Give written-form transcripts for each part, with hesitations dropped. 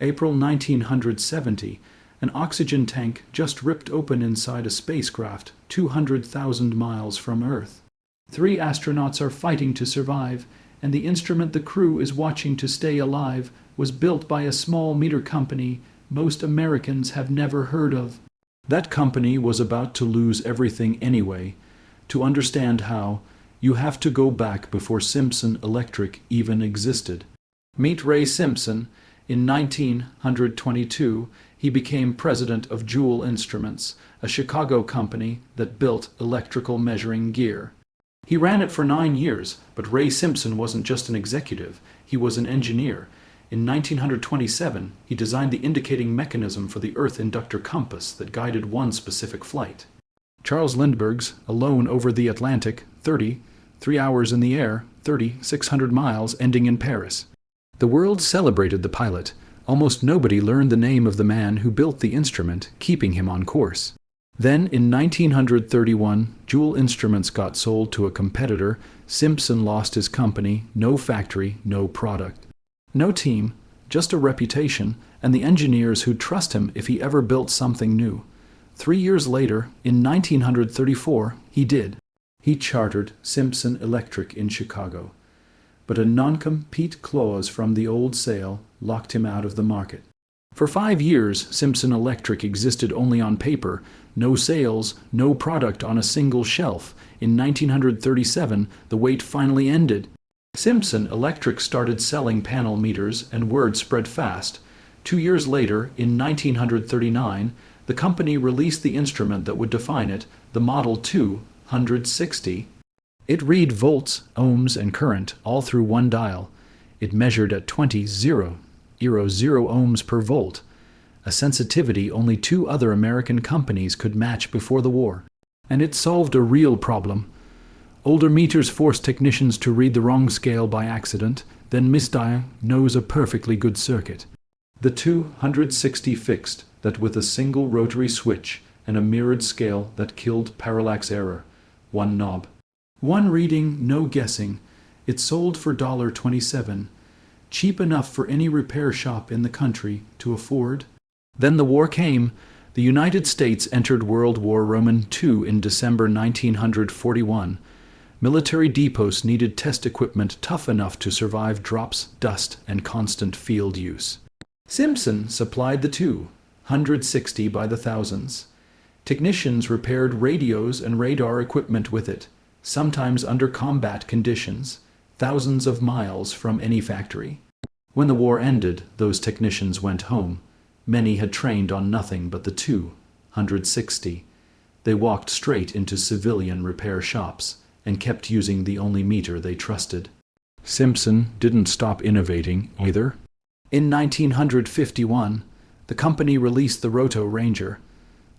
April 1970, an oxygen tank just ripped open inside a spacecraft 200,000 miles from Earth. 3 astronauts are fighting to survive, and the instrument the crew is watching to stay alive was built by a small meter company most Americans have never heard of. That company was about to lose everything anyway. To understand how, you have to go back before Simpson Electric even existed. Meet Ray Simpson. In 1922, he became president of Joule Instruments, a Chicago company that built electrical measuring gear. He ran it for 9 years, but Ray Simpson wasn't just an executive, he was an engineer. In 1927, he designed the indicating mechanism for the Earth inductor compass that guided one specific flight. Charles Lindbergh's Alone over the Atlantic, 3 hours in the air, 600 miles, ending in Paris. The world celebrated the pilot. Almost nobody learned the name of the man who built the instrument, keeping him on course. Then, in 1931, Joule Instruments got sold to a competitor. Simpson lost his company, no factory, no product. No team, just a reputation, and the engineers who'd trust him if he ever built something new. 3 years later, in 1934, he did. He chartered Simpson Electric in Chicago. But a non-compete clause from the old sale locked him out of the market. For 5 years, Simpson Electric existed only on paper, no sales, no product on a single shelf. In 1937, the wait finally ended. Simpson Electric started selling panel meters, and word spread fast. 2 years later, in 1939, the company released the instrument that would define it, the Model 260. It read volts, ohms, and current all through one dial. It measured at 20.0 ohms per volt, a sensitivity only 2 other American companies could match before the war. And it solved a real problem. Older meters forced technicians to read the wrong scale by accident, then misdiagnose a perfectly good circuit. The 260 fixed that with a single rotary switch and a mirrored scale that killed parallax error. One knob. One reading, no guessing. It sold for $27, cheap enough for any repair shop in the country to afford. Then the war came. The United States entered World War II in December 1941. Military depots needed test equipment tough enough to survive drops, dust, and constant field use. Simpson supplied the 260 by the thousands. Technicians repaired radios and radar equipment with it, sometimes under combat conditions, thousands of miles from any factory. When the war ended, those technicians went home. Many had trained on nothing but the 260. They walked straight into civilian repair shops and kept using the only meter they trusted. Simpson didn't stop innovating either. In 1951, the company released the Roto Ranger,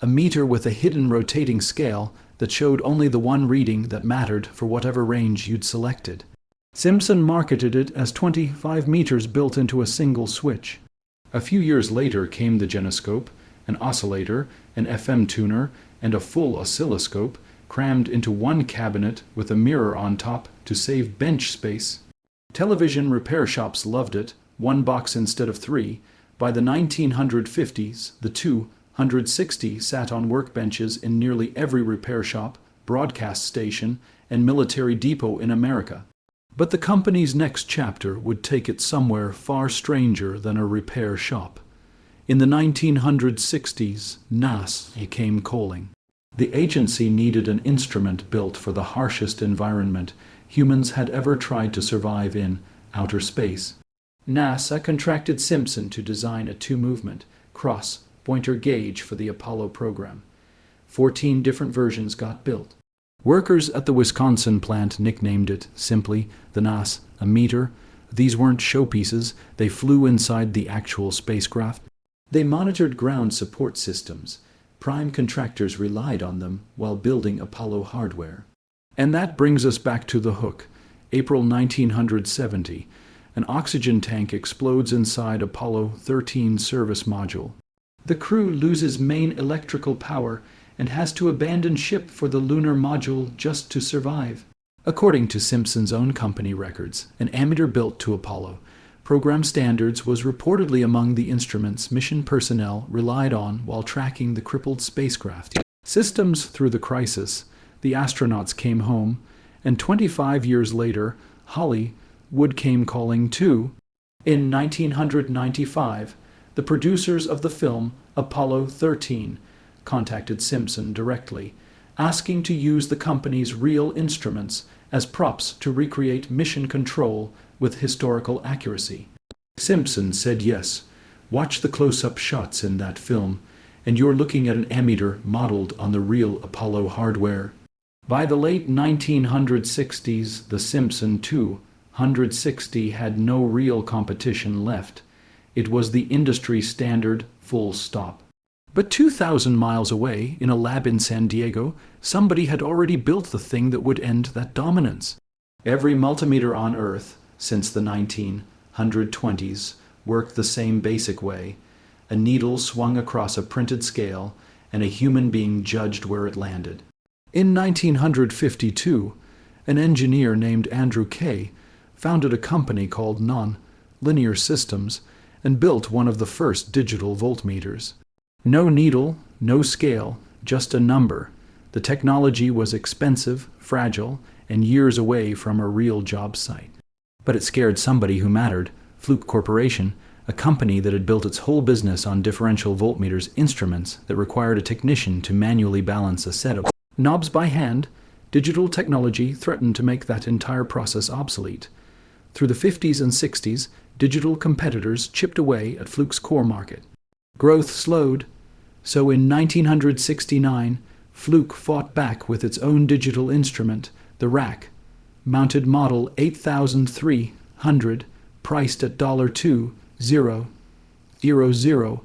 a meter with a hidden rotating scale that showed only the one reading that mattered for whatever range you'd selected. Simpson marketed it as 25 meters built into a single switch. A few years later came the genoscope, an oscillator, an FM tuner, and a full oscilloscope crammed into one cabinet with a mirror on top to save bench space. Television repair shops loved it, 1 box instead of 3. By the 1950s, the 260 sat on workbenches in nearly every repair shop, broadcast station, and military depot in America. But the company's next chapter would take it somewhere far stranger than a repair shop. In the 1960s, NASA came calling. The agency needed an instrument built for the harshest environment humans had ever tried to survive in, outer space. NASA contracted Simpson to design a 2-movement, cross-pointer gauge for the Apollo program. 14 different versions got built. Workers at the Wisconsin plant nicknamed it, simply, the NASA, a meter. These weren't showpieces, they flew inside the actual spacecraft. They monitored ground support systems. Prime contractors relied on them while building Apollo hardware. And that brings us back to the hook. April 1970. An oxygen tank explodes inside Apollo 13 service module. The crew loses main electrical power and has to abandon ship for the lunar module just to survive. According to Simpson's own company records, an ammeter built to Apollo, Program standards was reportedly among the instruments mission personnel relied on while tracking the crippled spacecraft. Systems through the crisis, the astronauts came home, and 25 years later, Hollywood came calling too. In 1995, the producers of the film Apollo 13 contacted Simpson directly, asking to use the company's real instruments as props to recreate mission control with historical accuracy. Simpson said yes. Watch the close-up shots in that film, and you're looking at an ammeter modeled on the real Apollo hardware. By the late 1960s, the Simpson 260 had no real competition left. It was the industry standard, full stop. But 2,000 miles away, in a lab in San Diego, somebody had already built the thing that would end that dominance. Every multimeter on Earth, since the 1920s, worked the same basic way. A needle swung across a printed scale, and a human being judged where it landed. In 1952, an engineer named Andrew Kay founded a company called Non-Linear Systems and built one of the first digital voltmeters. No needle, no scale, just a number. The technology was expensive, fragile, and years away from a real job site. But it scared somebody who mattered, Fluke Corporation, a company that had built its whole business on differential voltmeters instruments that required a technician to manually balance a set of knobs by hand. Digital technology threatened to make that entire process obsolete. Through the 50s and 60s, digital competitors chipped away at Fluke's core market. Growth slowed, so in 1969, Fluke fought back with its own digital instrument, the rack-mounted Model 8300, priced at $2,000,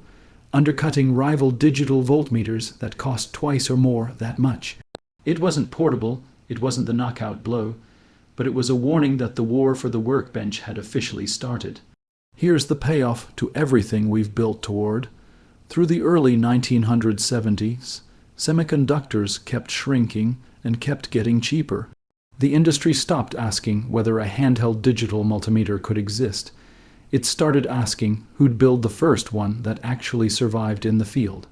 undercutting rival digital voltmeters that cost twice or more that much. It wasn't portable, it wasn't the knockout blow, but it was a warning that the war for the workbench had officially started. Here's the payoff to everything we've built toward. Through the early 1970s, semiconductors kept shrinking and kept getting cheaper. The industry stopped asking whether a handheld digital multimeter could exist. It started asking who'd build the first one that actually survived in the field.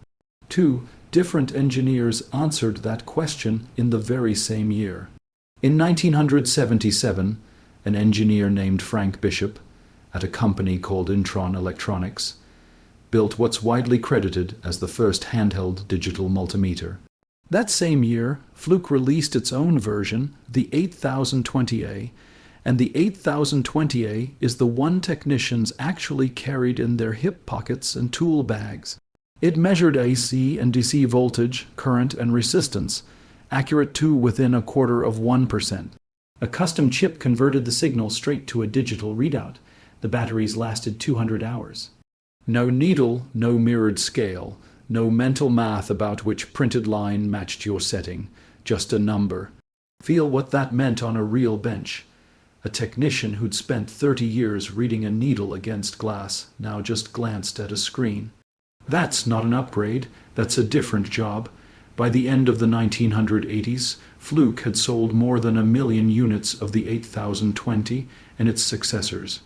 2 different engineers answered that question in the very same year. In 1977, an engineer named Frank Bishop, at a company called Intron Electronics, built what's widely credited as the first handheld digital multimeter. That same year, Fluke released its own version, the 8020A, and the 8020A is the one technicians actually carried in their hip pockets and tool bags. It measured AC and DC voltage, current, and resistance, accurate to within 0.25%. A custom chip converted the signal straight to a digital readout. The batteries lasted 200 hours. No needle, no mirrored scale, no mental math about which printed line matched your setting, just a number. Feel what that meant on a real bench. A technician who'd spent 30 years reading a needle against glass now just glanced at a screen. That's not an upgrade, that's a different job. By the end of the 1980s, Fluke had sold more than 1 million units of the 8020 and its successors.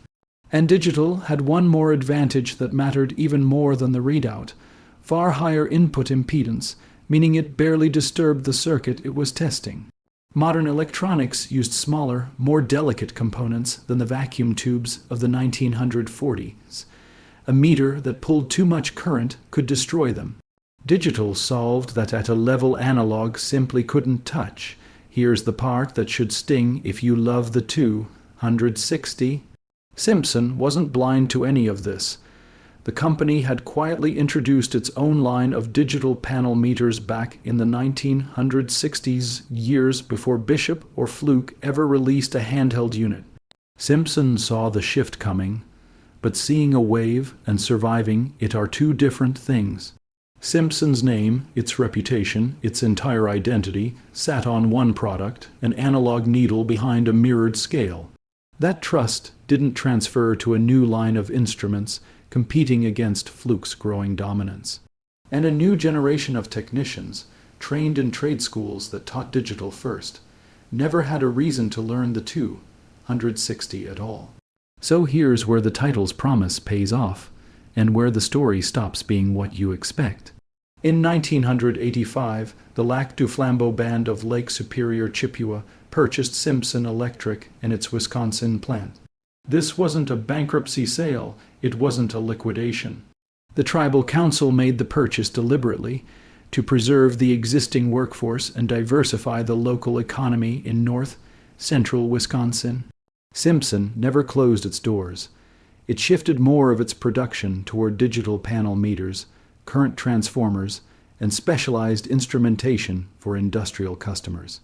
And digital had one more advantage that mattered even more than the readout: far higher input impedance, meaning it barely disturbed the circuit it was testing. Modern electronics used smaller, more delicate components than the vacuum tubes of the 1940s. A meter that pulled too much current could destroy them. Digital solved that at a level analog simply couldn't touch. Here's the part that should sting if you love the 260. Simpson wasn't blind to any of this. The company had quietly introduced its own line of digital panel meters back in the 1960s, years before Bishop or Fluke ever released a handheld unit. Simpson saw the shift coming, but seeing a wave and surviving it are two different things. Simpson's name, its reputation, its entire identity, sat on one product, an analog needle behind a mirrored scale. That trust didn't transfer to a new line of instruments competing against Fluke's growing dominance. And a new generation of technicians, trained in trade schools that taught digital first, never had a reason to learn the 260 at all. So here's where the title's promise pays off, and where the story stops being what you expect. In 1985, the Lac du Flambeau Band of Lake Superior, Chippewa, purchased Simpson Electric and its Wisconsin plant. This wasn't a bankruptcy sale, it wasn't a liquidation. The tribal council made the purchase deliberately to preserve the existing workforce and diversify the local economy in central Wisconsin. Simpson never closed its doors. It shifted more of its production toward digital panel meters, current transformers, and specialized instrumentation for industrial customers.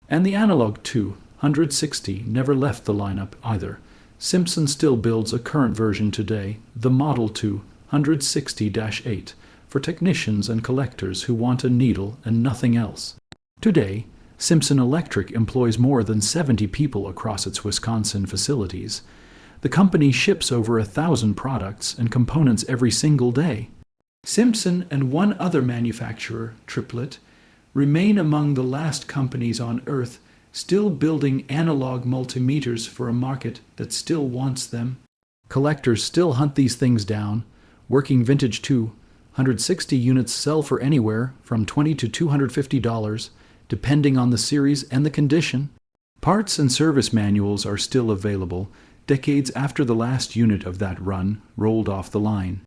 And the analog 260 never left the lineup either. Simpson still builds a current version today, the Model 260-8, for technicians and collectors who want a needle and nothing else. Today, Simpson Electric employs more than 70 people across its Wisconsin facilities. The company ships over 1,000 products and components every single day. Simpson and one other manufacturer, Triplet, remain among the last companies on Earth still building analog multimeters for a market that still wants them. Collectors still hunt these things down. Working vintage 260 units sell for anywhere from $20 to $250, depending on the series and the condition. Parts and service manuals are still available, decades after the last unit of that run rolled off the line.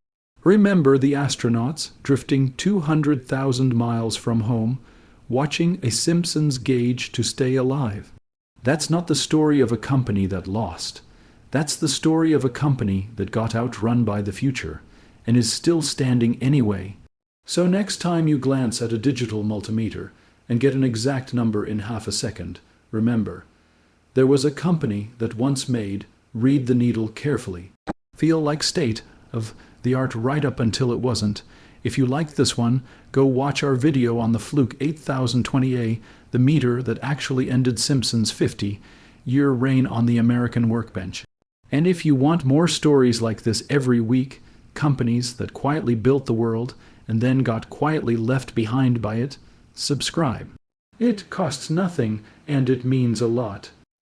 Remember the astronauts drifting 200,000 miles from home, watching a Simpson's gauge to stay alive. That's not the story of a company that lost. That's the story of a company that got outrun by the future and is still standing anyway. So next time you glance at a digital multimeter and get an exact number in half a second, remember, there was a company that once made read the needle carefully. Feel like state of the art right up until it wasn't. If you liked this one, go watch our video on the Fluke 8020A, the meter that actually ended Simpson's 50-year reign on the American workbench. And if you want more stories like this every week, companies that quietly built the world and then got quietly left behind by it, subscribe. It costs nothing and it means a lot.